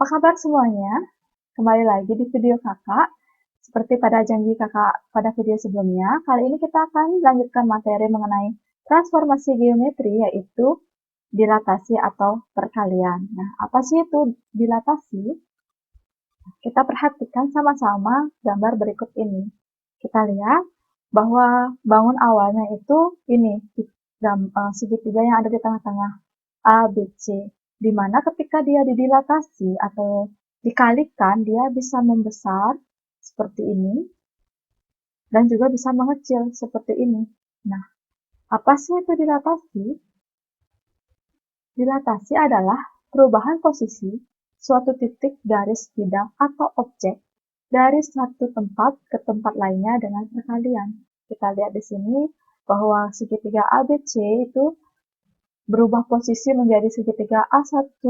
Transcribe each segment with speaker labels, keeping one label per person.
Speaker 1: Apa kabar semuanya? Kembali lagi di video kakak. Seperti pada janji kakak pada video sebelumnya, kali ini kita akan melanjutkan materi mengenai transformasi geometri, yaitu dilatasi atau perkalian. Nah, apa sih itu dilatasi? Kita perhatikan sama-sama gambar berikut ini. Kita lihat bahwa bangun awalnya itu ini, segitiga yang ada di tengah-tengah, A, B, C, di mana ketika dia didilatasi atau dikalikan, dia bisa membesar seperti ini, dan juga bisa mengecil seperti ini. Nah, apa sih itu dilatasi? Dilatasi adalah perubahan posisi suatu titik garis bidang atau objek dari satu tempat ke tempat lainnya dengan perkalian. Kita lihat di sini bahwa segitiga ABC itu berubah posisi menjadi segitiga A1,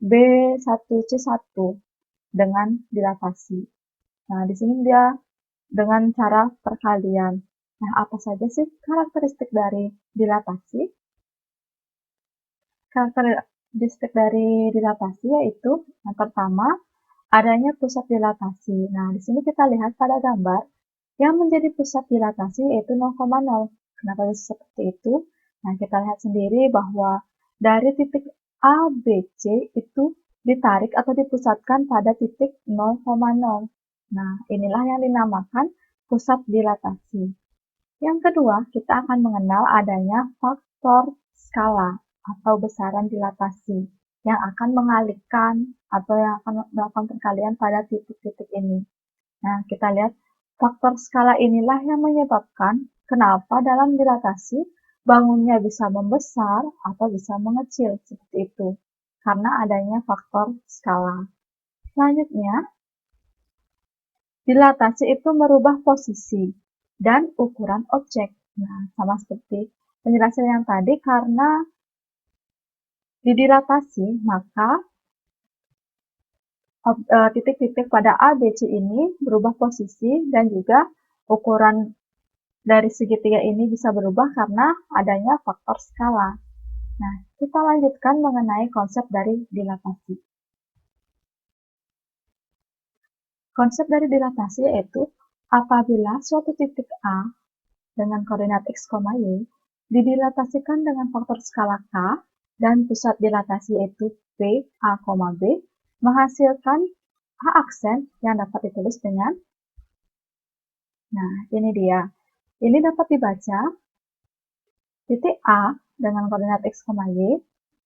Speaker 1: B1, C1 dengan dilatasi. Nah, di sini dia dengan cara perkalian. Nah, apa saja sih karakteristik dari dilatasi? Karakteristik dari dilatasi yaitu yang pertama, adanya pusat dilatasi. Nah, di sini kita lihat pada gambar yang menjadi pusat dilatasi yaitu 0,0. Kenapa bisa seperti itu? Nah, kita lihat sendiri bahwa dari titik A, B, C itu ditarik atau dipusatkan pada titik 0,0. Nah, inilah yang dinamakan pusat dilatasi. Yang kedua, kita akan mengenal adanya faktor skala atau besaran dilatasi yang akan mengalihkan atau yang akan melakukan perkalian pada titik-titik ini. Nah, kita lihat faktor skala inilah yang menyebabkan kenapa dalam dilatasi bangunnya bisa membesar atau bisa mengecil seperti itu, karena adanya faktor skala. Selanjutnya, dilatasi itu merubah posisi dan ukuran objek. Nah, sama seperti penjelasan yang tadi, karena didilatasi, maka titik-titik pada A, B, C ini berubah posisi dan juga ukuran dari segitiga ini bisa berubah karena adanya faktor skala. Nah, kita lanjutkan mengenai konsep dari dilatasi. Konsep dari dilatasi yaitu apabila suatu titik A dengan koordinat x, y didilatasikan dengan faktor skala k dan pusat dilatasi yaitu P, A, B menghasilkan A aksen yang dapat ditulis dengan, nah ini dia. Ini dapat dibaca titik A dengan koordinat x, y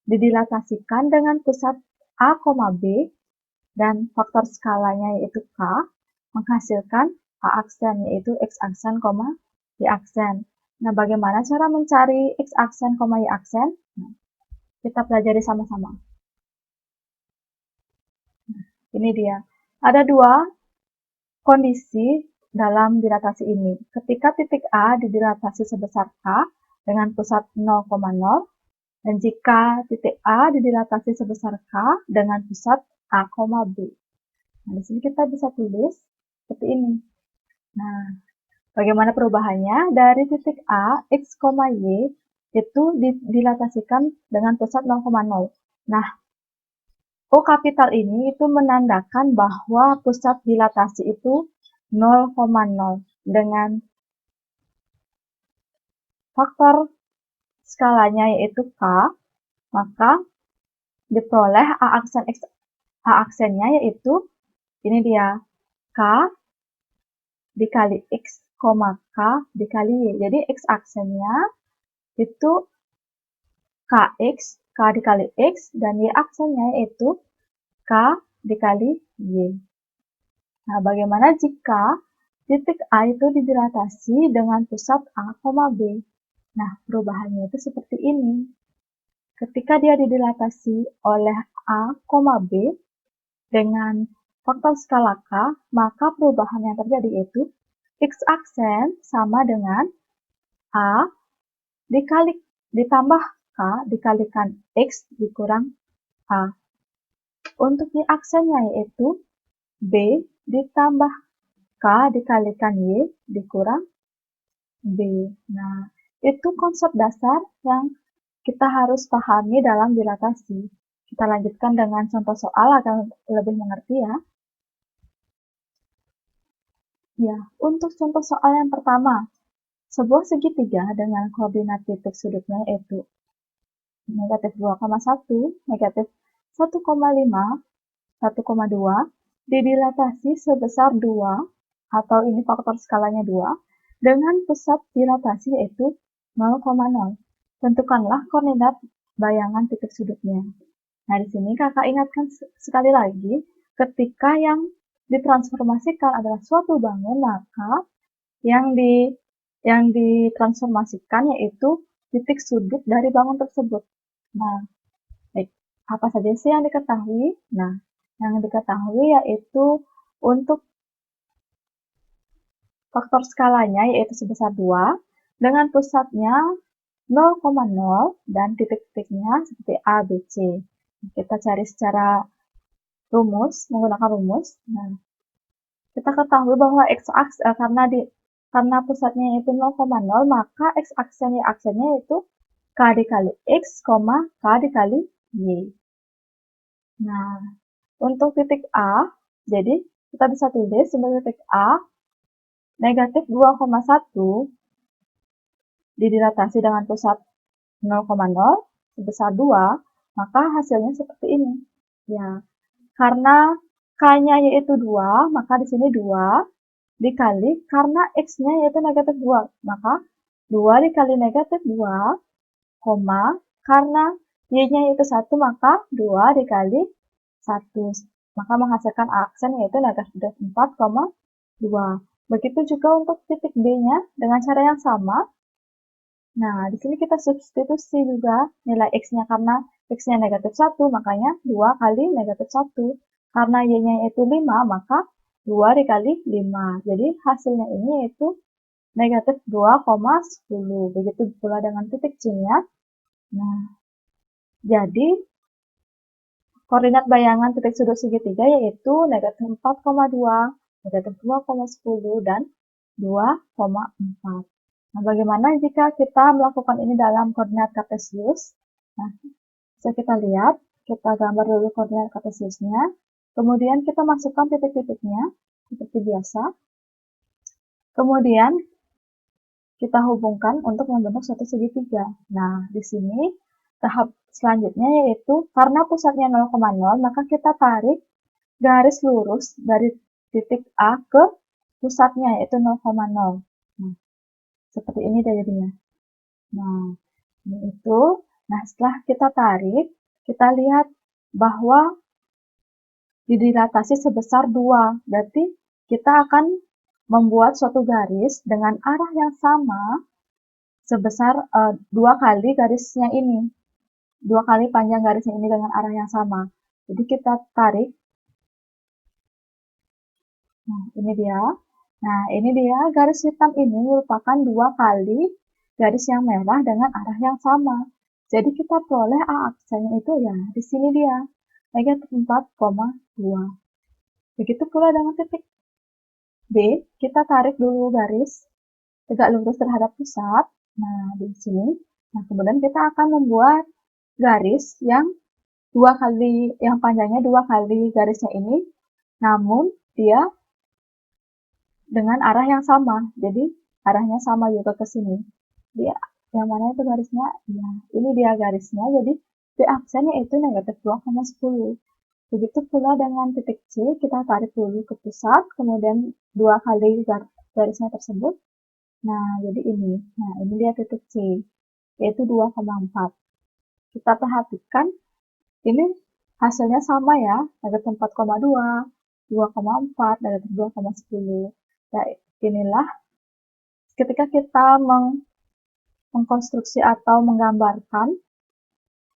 Speaker 1: didilatasikan dengan pusat A, B dan faktor skalanya yaitu K menghasilkan A aksen yaitu x aksen, y aksen. Nah, bagaimana cara mencari x aksen, y aksen? Nah, kita pelajari sama-sama. Nah, ini dia. Ada dua kondisi dalam dilatasi ini. Ketika titik A didilatasi sebesar K dengan pusat 0,0, dan jika titik A didilatasi sebesar K dengan pusat A, B. Nah, di sini kita bisa tulis seperti ini. Nah, bagaimana perubahannya? Dari titik A, x, y itu dilatasikan dengan pusat 0,0. Nah, O kapital ini itu menandakan bahwa pusat dilatasi itu 0,0 dengan faktor skalanya yaitu K, maka diperoleh A aksennya yaitu ini dia K dikali X, K dikali Y. Jadi X aksennya itu KX, K dikali X, dan Y aksennya yaitu K dikali Y. Nah, bagaimana jika titik A itu didilatasi dengan pusat A, B? Nah, perubahannya itu seperti ini. Ketika dia didilatasi oleh A, B dengan faktor skala K, maka perubahan yang terjadi yaitu X aksen sama dengan A ditambah K dikalikan X dikurang A. Untuk Y aksennya yaitu B ditambah K dikalikan Y dikurang B. Nah, itu konsep dasar yang kita harus pahami dalam dilatasi. Kita lanjutkan dengan contoh soal agar lebih mengerti ya. Ya, untuk contoh soal yang pertama, sebuah segitiga dengan koordinat titik sudutnya yaitu negatif 2,1, negatif 1,5, 1,2 didilatasi sebesar 2, atau ini faktor skalanya 2, dengan pusat dilatasi yaitu 0,0. Tentukanlah koordinat bayangan titik sudutnya. Nah, di sini kakak ingatkan sekali lagi, ketika yang ditransformasikan adalah suatu bangun, maka yang ditransformasikan yaitu titik sudut dari bangun tersebut. Nah, baik, apa saja sih yang diketahui? Nah, yang diketahui yaitu untuk faktor skalanya yaitu sebesar 2, dengan pusatnya 0,0 dan titik-titiknya seperti A, B, C. Kita cari secara menggunakan rumus. Nah, kita ketahui bahwa karena pusatnya itu 0,0, maka x-aksennya itu k dikali x, k dikali y. Nah, untuk titik A, jadi kita bisa tulis sebagai titik A, negatif 2,1 didilatasi dengan pusat 0,0 sebesar 2, maka hasilnya seperti ini. Ya, karena k-nya yaitu 2, maka di sini 2 dikali karena x-nya yaitu negatif 2, maka 2 dikali negatif 2, karena y-nya yaitu 1, maka 2 dikali 1, maka menghasilkan aksen yaitu negatif 4,2. Begitu juga untuk titik B-nya dengan cara yang sama. Nah, di sini kita substitusi juga nilai x-nya, karena x-nya negatif 1, makanya 2 kali negatif 1. Karena y-nya yaitu 5, maka 2 dikali 5. Jadi hasilnya ini yaitu negatif 2,10. Begitu pula dengan titik C-nya. Nah, jadi koordinat bayangan titik sudut segitiga yaitu negatif 4,2, negatif 2,10, dan 2,4. Nah, bagaimana jika kita melakukan ini dalam koordinat kartesius? Nah, bisa kita lihat, kita gambar dulu koordinat kartesiusnya, kemudian kita masukkan titik-titiknya, seperti biasa. Kemudian, kita hubungkan untuk membentuk suatu segitiga. Nah, di sini tahap selanjutnya yaitu karena pusatnya 0,0, maka kita tarik garis lurus dari titik A ke pusatnya yaitu 0,0. Nah, seperti ini jadinya. Nah, ini itu. Nah, setelah kita tarik, kita lihat bahwa didilatasi sebesar 2. Berarti kita akan membuat suatu garis dengan arah yang sama sebesar 2 kali garisnya ini. 2 kali panjang garisnya ini dengan arah yang sama. Jadi kita tarik. Nah, ini dia. Nah, ini dia garis hitam ini merupakan 2 kali garis yang merah dengan arah yang sama. Jadi kita peroleh A aksennya itu ya di sini dia, negatif 4,2. Begitu pula dengan titik B, kita tarik dulu garis tegak lurus terhadap pusat. Nah, di sini. Nah, kemudian kita akan membuat garis yang panjangnya 2 kali garisnya ini, namun dia dengan arah yang sama. Jadi, arahnya sama juga ke sini. Dia, yang mana itu garisnya? Ya, ini dia garisnya. Jadi, B aksennya itu negatif 2,10. Begitu pula dengan titik C, kita tarik dulu ke pusat, kemudian 2 kali garisnya tersebut. Nah, jadi ini. Nah, ini dia titik C, yaitu 2,4. Kita perhatikan, ini hasilnya sama ya, negatif 4,2, 2,4, negatif 2,10. Nah, inilah ketika kita mengkonstruksi atau menggambarkan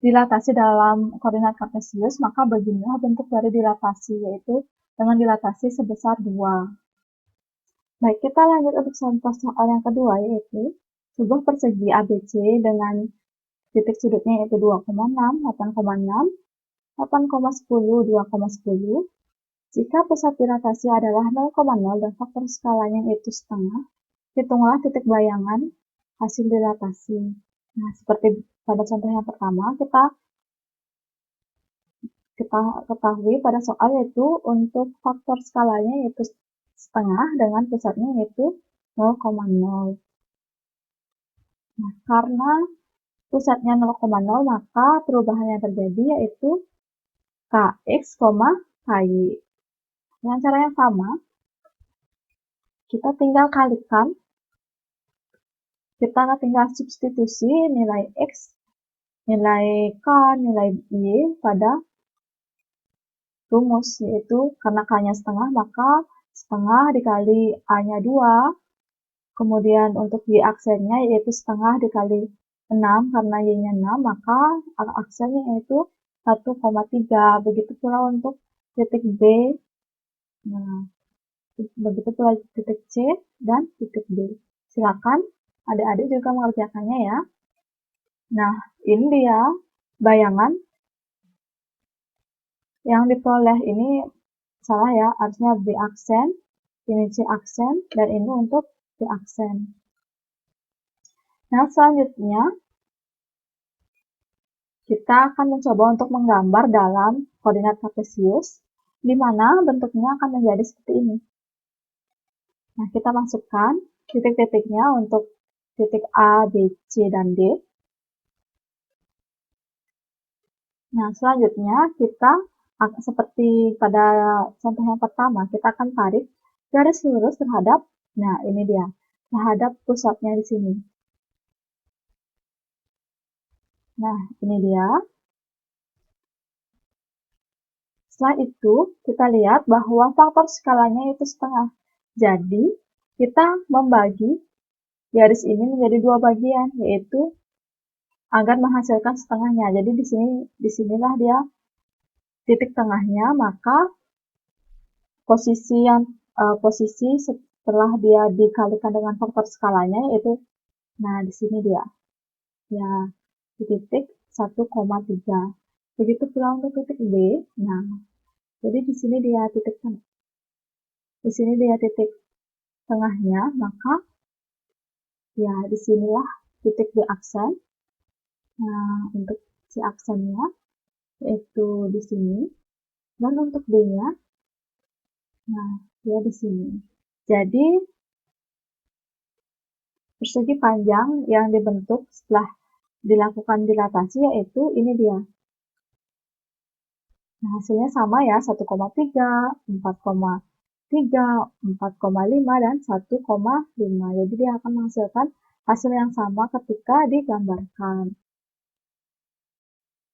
Speaker 1: dilatasi dalam koordinat kartesius, maka beginilah bentuk dari dilatasi, yaitu dengan dilatasi sebesar 2. Baik, kita lanjut untuk contoh soal yang kedua, yaitu sebuah persegi ABC dengan titik sudutnya yaitu 2,6, 8,6, 8,10, 2,10. Jika pusat dilatasi adalah 0,0 dan faktor skalanya yaitu setengah, hitunglah titik bayangan hasil dilatasi. Nah, seperti pada contoh yang pertama, kita kita ketahui pada soal yaitu untuk faktor skalanya yaitu setengah dengan pusatnya yaitu 0,0. Nah, karena pusatnya 0,0 maka perubahan yang terjadi yaitu Kx, Ky. Dengan cara yang sama, kita tinggal kalikan, kita tinggal substitusi nilai X, nilai K, nilai Y pada rumus, yaitu karena K-nya setengah, maka setengah dikali A-nya 2, kemudian untuk Y aksennya yaitu setengah dikali 6, karena Y-nya 6, maka aksennya yaitu 1,3. Begitu pula untuk titik B, nah, begitu pula titik C dan titik D. Silakan adik-adik juga mengerjakannya ya. Nah, ini dia bayangan yang diperoleh ini salah ya, harusnya B aksen, ini C aksen, dan ini untuk D aksen. Nah, selanjutnya kita akan mencoba untuk menggambar dalam koordinat kartesius, di mana bentuknya akan menjadi seperti ini. Nah, kita masukkan titik-titiknya untuk titik A, B, C, dan D. Nah, selanjutnya kita seperti pada contoh yang pertama, kita akan tarik garis lurus terhadap, nah ini dia, terhadap pusatnya di sini. Nah, ini dia. Setelah itu, kita lihat bahwa faktor skalanya itu setengah. Jadi, kita membagi garis ini menjadi dua bagian, yaitu agar menghasilkan setengahnya. Jadi disinilah dia titik tengahnya, maka posisi setelah dia dikalikan dengan faktor skalanya yaitu, nah di sini dia, ya di titik 1,3. Begitu pula untuk titik B. Nah, jadi di sini dia titik tengahnya, maka ya disinilah titik B aksen. Nah, untuk C aksennya yaitu di sini, dan untuk D-nya, nah dia di sini. Jadi persegi panjang yang dibentuk setelah dilakukan dilatasi yaitu ini dia. Nah, hasilnya sama ya, 1,3, 4,3, 4,5, dan 1,5. Jadi dia akan menghasilkan hasil yang sama ketika digambarkan.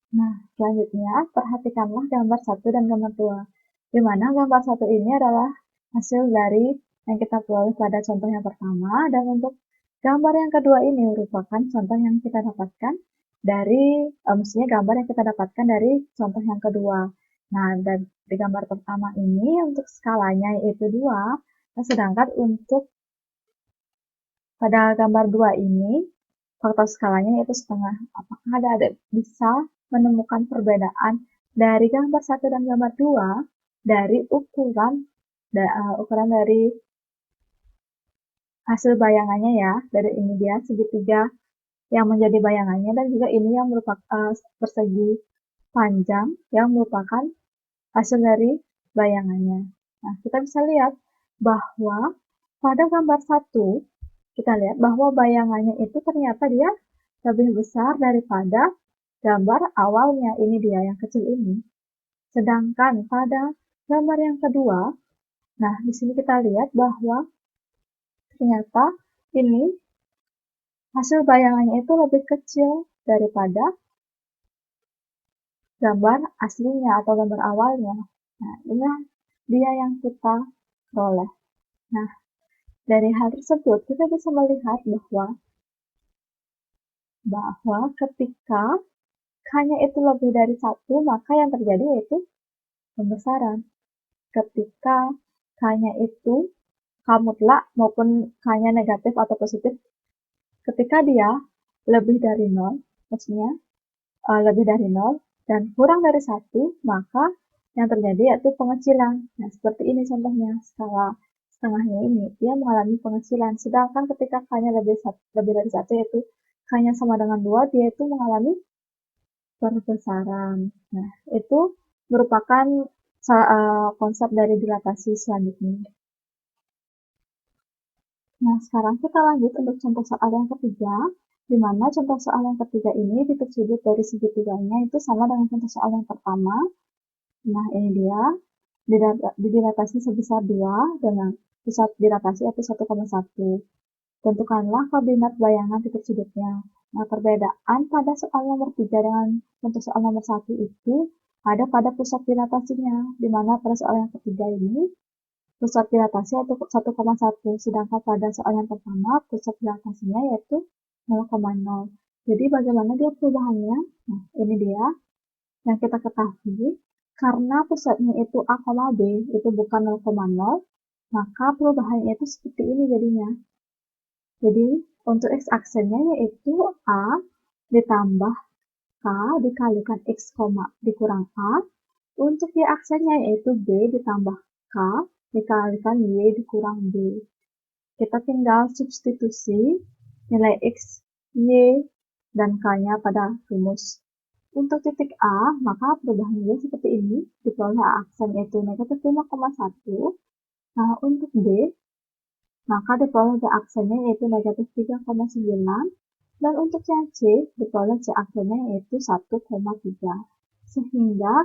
Speaker 1: Nah, selanjutnya perhatikanlah gambar 1 dan gambar 2. Di mana gambar 1 ini adalah hasil dari yang kita peroleh pada contoh yang pertama, dan untuk gambar yang kedua ini merupakan contoh yang kita dapatkan dari, maksudnya gambar yang kita dapatkan dari contoh yang kedua. Nah, dan di gambar pertama ini untuk skalanya yaitu 2, nah sedangkan untuk pada gambar 2 ini faktor skalanya yaitu setengah. Apakah ada bisa menemukan perbedaan dari gambar 1 dan gambar 2 dari ukuran dari hasil bayangannya ya, dari ini dia segitiga yang menjadi bayangannya, dan juga ini yang merupakan persegi panjang yang merupakan hasil dari bayangannya. Nah, kita bisa lihat bahwa pada gambar 1 kita lihat bahwa bayangannya itu ternyata dia lebih besar daripada gambar awalnya, ini dia yang kecil ini. Sedangkan pada gambar yang kedua, nah di sini kita lihat bahwa ternyata ini hasil bayangannya itu lebih kecil daripada gambar aslinya atau gambar awalnya. Nah, ini dia yang kita peroleh. Nah, dari hal tersebut kita bisa melihat bahwa ketika K-nya itu lebih dari 1, maka yang terjadi yaitu pembesaran. Ketika K-nya itu K mutlak maupun K-nya negatif atau positif, ketika dia lebih dari 0, maksudnya lebih dari 0 dan kurang dari 1, maka yang terjadi yaitu pengecilan. Nah, seperti ini contohnya, skala setengahnya ini, dia mengalami pengecilan. Sedangkan ketika K-nya lebih dari 1, yaitu K-nya sama dengan 2, dia itu mengalami perbesaran. Nah, itu merupakan konsep dari dilatasi selanjutnya. Nah, sekarang kita lanjut untuk contoh soal yang ketiga, di mana contoh soal yang ketiga ini titik sudut dari segitiganya itu sama dengan contoh soal yang pertama. Nah, ini dia, didilatasi sebesar 2 dengan pusat dilatasi yaitu 1,1. Tentukanlah koordinat bayangan titik sudutnya. Nah, perbedaan pada soal nomor 3 dengan contoh soal nomor 1 itu ada pada pusat dilatasinya, di mana pada soal yang ketiga ini pusat dilatasi yaitu 1,1, sedangkan pada soal yang pertama pusat dilatasinya yaitu 0,0. Jadi bagaimana dia perubahannya? Nah, ini dia yang kita ketahui. Karena pusatnya itu A, B, itu bukan 0,0, maka perubahannya itu seperti ini jadinya. Jadi, untuk x-aksennya yaitu A ditambah K dikalikan X, dikurang A. Untuk y-aksennya yaitu B ditambah K dikalikan Y dikurang B. Kita tinggal substitusi nilai X, Y, dan K-nya pada rumus. Untuk titik A, maka perubahannya seperti ini. Diperoleh A aksen yaitu negatif 5,1. Nah, untuk B, maka diperoleh B aksennya yaitu negatif 3,9. Dan untuk yang C, diperoleh C aksennya yaitu 1,3. Sehingga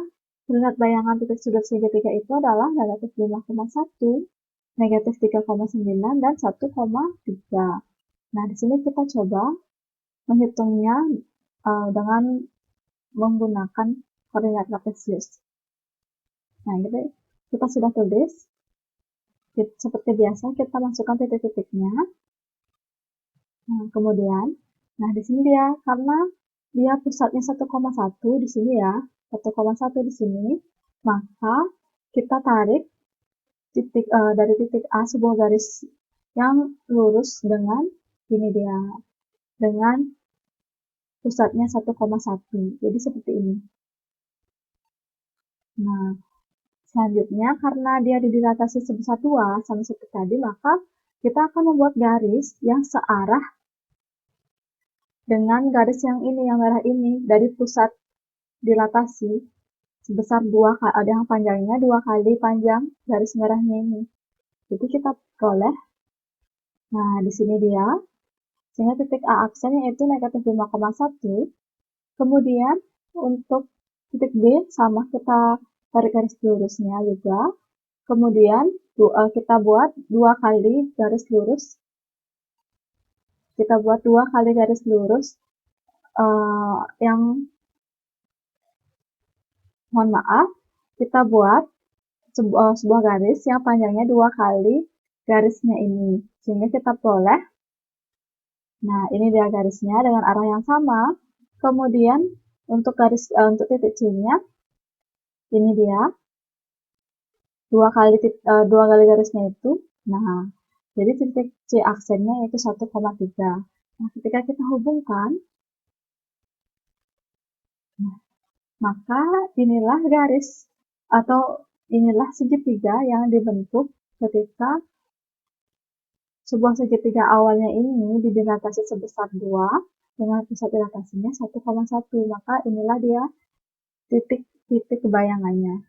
Speaker 1: koordinat bayangan titik sudut segitiga itu adalah negatif 5,1, negatif 3,9, dan 1,3. Nah, di sini kita coba menghitungnya dengan menggunakan koordinat kartesius. Nah, ini kita sudah tulis. Seperti biasa, kita masukkan titik-titiknya. Nah, kemudian, di sini dia, karena dia pusatnya 1,1 di sini ya, 1,1 di sini, maka kita tarik dari titik A sebuah garis yang lurus dengan ini dia, dengan pusatnya 1,1. Jadi seperti ini. Nah, selanjutnya karena dia didilatasi sebesar 2 sama seperti tadi, maka kita akan membuat garis yang searah dengan garis yang ini, yang merah ini, dari pusat dilatasi sebesar 2, ada yang panjangnya 2 kali panjang garis merahnya ini. Jadi kita peroleh. Nah, di sini dia. Sehingga titik A aksennya itu negatif 5,1. Kemudian untuk titik B sama kita tarik garis lurusnya juga. Kemudian kita buat 2 kali garis lurus. Kita buat 2 kali garis lurus yang mohon maaf, kita buat sebuah garis yang panjangnya 2 kali garisnya ini. Sehingga kita peroleh. Nah, ini dia garisnya dengan arah yang sama. Kemudian untuk titik C-nya, ini dia. Dua kali garisnya itu. Nah, jadi titik C aksennya itu 1,3. Nah, ketika kita hubungkan, maka inilah garis atau inilah segitiga yang dibentuk ketika sebuah segitiga awalnya ini didilatasi sebesar 2 dengan pusat dilatasinya 1,1. Maka inilah dia titik-titik bayangannya.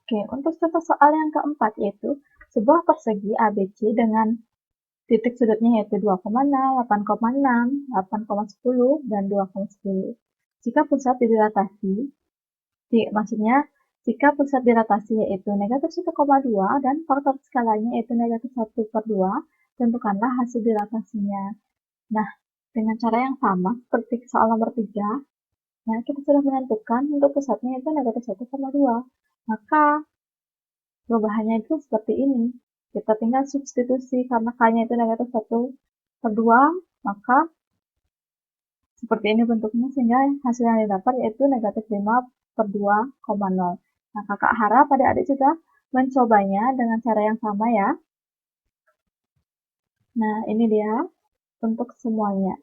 Speaker 1: Oke, untuk contoh soal yang keempat yaitu sebuah persegi ABC dengan titik sudutnya yaitu 2,0, 8,6, 8,10, dan 2,10. Jika pusat dilatasi, maksudnya jika pusat dilatasi yaitu negatif 1,2 dan faktor skalanya yaitu negatif 1/2, tentukanlah hasil dilatasinya. Nah, dengan cara yang sama seperti soal nomor 3, nah kita sudah menentukan untuk pusatnya itu negatif 1,2. Maka perubahannya itu seperti ini. Kita tinggal substitusi karena K-nya itu negatif 1/2, maka seperti ini bentuknya sehingga hasil yang didapat yaitu negatif 5/2,0. Nah, kakak harap adik-adik juga mencobanya dengan cara yang sama ya. Nah, ini dia untuk semuanya.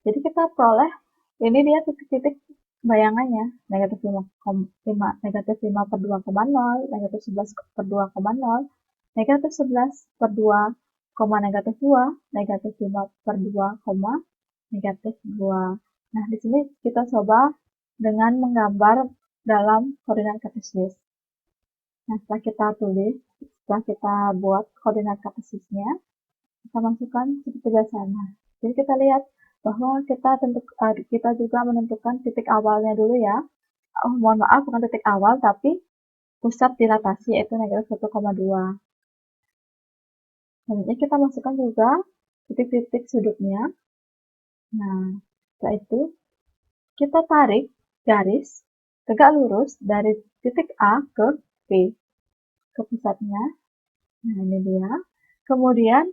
Speaker 1: Jadi kita peroleh, ini dia titik-titik bayangannya, negatif 5/2,0, negatif 11/2,0, negatif 11/2, negatif 2, negatif 5/2, negatif 2. Nah, di sini kita coba dengan menggambar dalam koordinat kartesius. Nah, setelah kita buat koordinat kartesiusnya, kita masukkan segitiga sana. Jadi kita lihat bahwa kita juga menentukan titik awalnya dulu ya. Mohon maaf, bukan titik awal, tapi pusat dilatasi, yaitu negatif 1,2. Selanjutnya kita masukkan juga titik-titik sudutnya. Nah, setelah itu kita tarik garis tegak lurus dari titik A ke P, ke pusatnya. Nah, ini dia. Kemudian,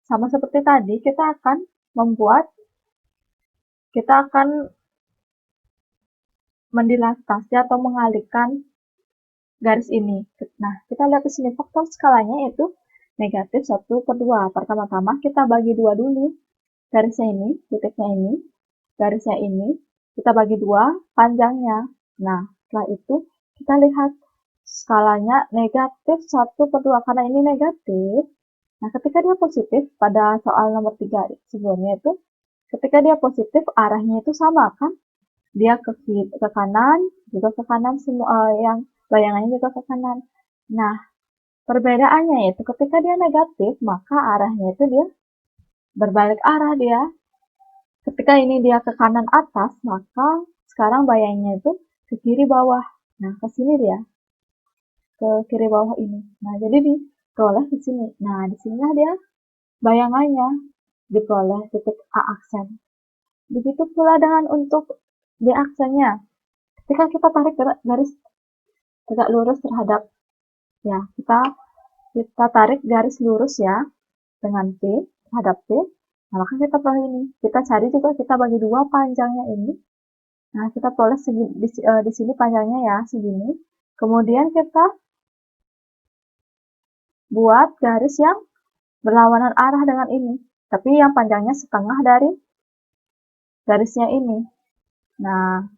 Speaker 1: sama seperti tadi, kita akan mendilatasi atau mengalihkan garis ini. Nah, kita lihat di sini faktor skalanya yaitu negatif 1/2. Pertama-tama kita bagi 2 dulu. Garisnya ini, titiknya ini, garisnya ini, kita bagi 2 panjangnya. Nah, setelah itu kita lihat skalanya negatif 1/2 karena ini negatif. Nah, ketika dia positif, pada soal nomor 3 sebelumnya itu, ketika dia positif, arahnya itu sama kan? Dia ke kanan, juga ke kanan, semua yang bayangannya juga ke kanan. Nah, perbedaannya yaitu ketika dia negatif, maka arahnya itu dia berbalik arah dia. Ketika ini dia ke kanan atas, maka sekarang bayangnya itu ke kiri bawah. Nah, ke sini dia. Ke kiri bawah ini. Nah, jadi diperoleh di sini. Nah, di sinilah dia bayangannya diperoleh titik A aksen. Begitu pula dengan untuk B aksennya. Ketika kita tarik garis tegak lurus terhadap, ya, kita tarik garis lurus ya, dengan P, terhadap P, nah maka kita peroleh ini. Kita cari juga, kita bagi 2 panjangnya ini. Nah, kita peroleh di sini panjangnya ya, segini. Kemudian kita buat garis yang berlawanan arah dengan ini. Tapi yang panjangnya setengah dari garisnya ini. Nah,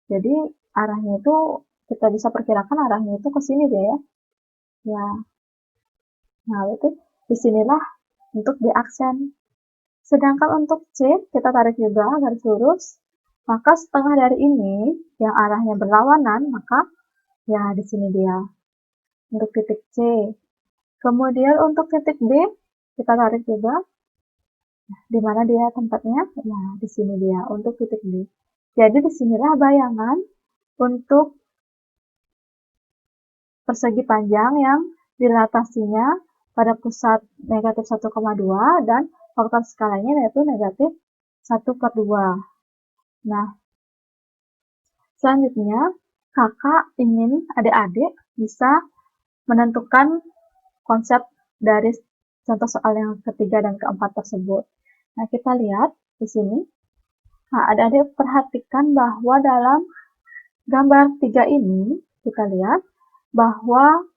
Speaker 1: jadi arahnya itu, kita bisa perkirakan arahnya itu ke sini deh ya. Ya. Nah, itu disinilah untuk B aksen. Sedangkan untuk C, kita tarik juga garis lurus. Maka setengah dari ini, yang arahnya berlawanan, maka ya di sini dia. Untuk titik C. Kemudian untuk titik D, kita tarik juga. Di mana dia tempatnya? Nah, di sini dia, untuk titik D. Jadi disinilah bayangan untuk persegi panjang yang dilatasinya pada pusat negatif 1,2 dan faktor skalanya yaitu negatif 1/2. Nah, selanjutnya kakak ingin adik-adik bisa menentukan konsep dari contoh soal yang ketiga dan keempat tersebut. Nah, kita lihat di sini. Nah, adik-adik perhatikan bahwa dalam gambar 3 ini, kita lihat bahwa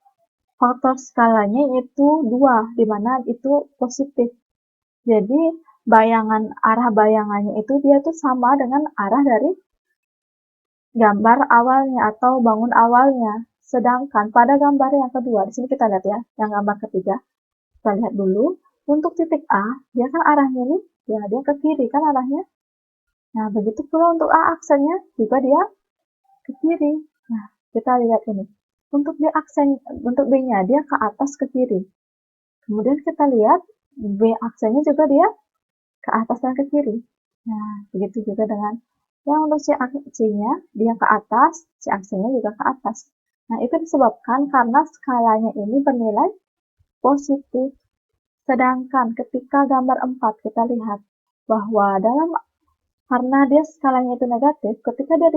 Speaker 1: faktor skalanya itu 2, di mana itu positif. Jadi, arah bayangannya itu dia tuh sama dengan arah dari gambar awalnya atau bangun awalnya. Sedangkan pada gambar yang kedua, di sini kita lihat ya, yang gambar ketiga. Kita lihat dulu, untuk titik A, dia kan arahnya ini, ya dia ke kiri kan arahnya. Nah, begitu pula untuk A aksennya, juga dia ke kiri. Nah, kita lihat ini. Untuk B-nya, dia ke atas ke kiri. Kemudian kita lihat, B aksennya juga dia ke atas dan ke kiri. Nah, begitu juga dengan yang untuk C-nya, dia ke atas, C aksennya juga ke atas. Nah, itu disebabkan karena skalanya ini bernilai positif. Sedangkan ketika gambar 4 kita lihat bahwa karena dia skalanya itu negatif, ketika dia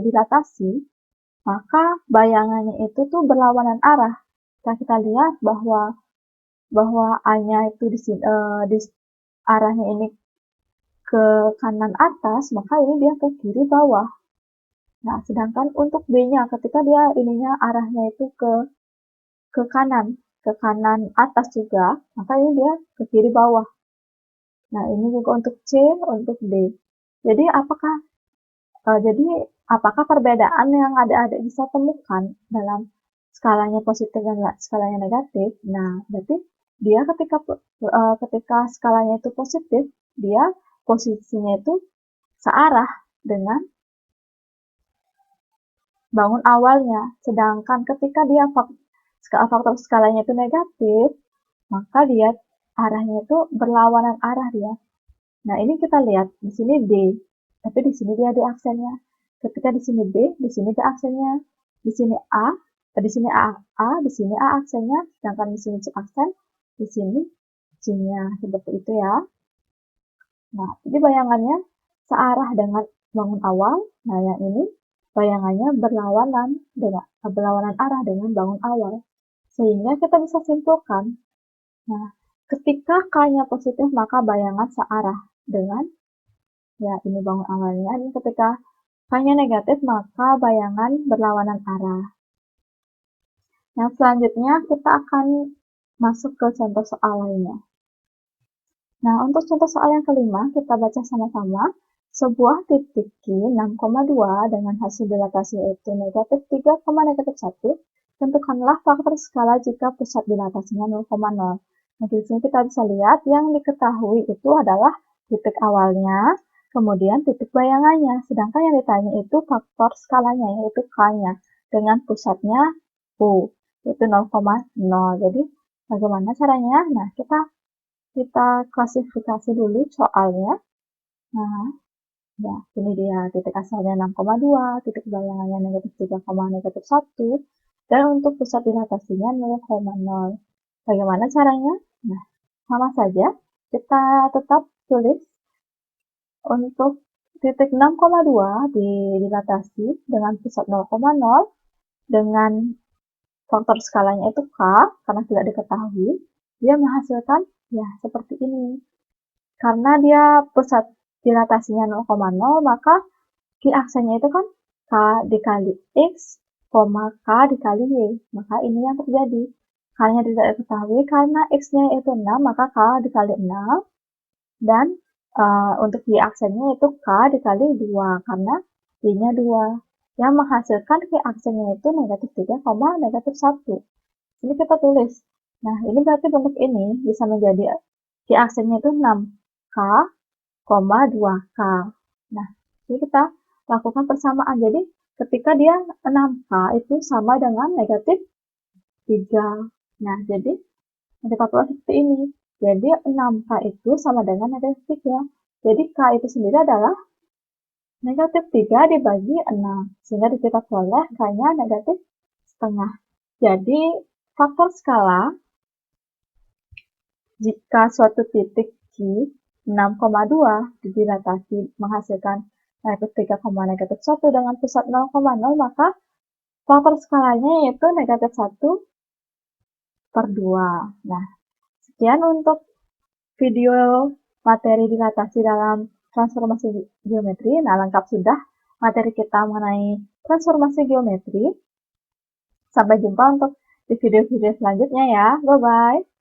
Speaker 1: dilatasi, maka bayangannya itu tuh berlawanan arah. Nah, kita lihat bahwa A-nya itu di arahnya ini ke kanan atas, maka ini dia ke kiri bawah. Nah, sedangkan untuk B-nya ketika dia arahnya itu ke kanan atas juga, maka ini dia ke kiri bawah. Nah, ini juga untuk C, untuk D. Jadi apakah perbedaan yang adik-adik bisa temukan dalam skalanya positif dan skalanya negatif? Nah, berarti dia ketika skalanya itu positif, dia posisinya itu searah dengan bangun awalnya. Sedangkan ketika dia faktor skalanya itu negatif, maka dia arahnya itu berlawanan arah dia. Nah, ini kita lihat di sini D, tapi di sini dia D aksennya. Ketika di sini B, di sini B aksennya. Di sini A, di sini A, di sini A aksennya, sedangkan di sini C aksen, di sini C-nya. Seperti itu ya. Nah, jadi bayangannya searah dengan bangun awal. Nah, yang ini bayangannya berlawanan arah dengan bangun awal. Sehingga kita bisa simpulkan. Nah, ketika K-nya positif, maka bayangan searah dengan, ya ini bangun awalnya. Dan ketika K-nya negatif, maka bayangan berlawanan arah. Yang selanjutnya kita akan masuk ke contoh soal lainnya. Nah, untuk contoh soal yang kelima, kita baca sama-sama. Sebuah titik Q 6,2 dengan hasil dilatasi yaitu negatif 3, negatif 1. Tentukanlah faktor skala jika pusat dilatasinya 0,0. Nah, di sini kita bisa lihat yang diketahui itu adalah titik awalnya, kemudian titik bayangannya. Sedangkan yang ditanya itu faktor skalanya, yaitu K-nya, dengan pusatnya U, yaitu 0,0. Jadi, bagaimana caranya? Nah, kita klasifikasi dulu soalnya. Nah, ya, ini dia titik asalnya 6,2, titik bayangannya negatif 3, negatif 1, dan untuk pusat dilatasinya 0,0. Bagaimana caranya? Nah, sama saja, kita tetap tulis untuk titik 6,2 dilatasi dengan pusat 0,0, dengan faktor skalanya itu K, karena tidak diketahui, dia menghasilkan ya seperti ini. Karena dia pusat dilatasinya 0,0, maka Q aksennya itu kan K dikali X, K dikali Y. Maka ini yang terjadi. Karena tidak diketahui, karena X-nya itu 6, maka K dikali 6. Dan untuk Y aksennya itu K dikali 2, karena Y-nya 2. Yang menghasilkan Q aksennya itu negatif 3, negatif 1. Ini kita tulis. Nah, ini berarti bentuk ini bisa menjadi Q aksennya itu 6K, 2K. Nah, ini kita lakukan persamaan. Jadi, ketika dia 6K itu sama dengan negatif 3. Nah, jadi kita tulis seperti ini. Jadi, 6K itu sama dengan negatif 3. Jadi, K itu sendiri adalah negatif 3 dibagi 6. Sehingga kita oleh K-nya negatif setengah. Jadi, faktor skala jika suatu titik Q 6,2 didilatasi menghasilkan negatif 3, negatif 1 dengan pusat 0,0, maka faktor skalanya yaitu negatif 1/2. Nah, sekian untuk video materi dilatasi dalam transformasi geometri. Nah, lengkap sudah materi kita mengenai transformasi geometri. Sampai jumpa untuk di video-video selanjutnya ya. Bye-bye.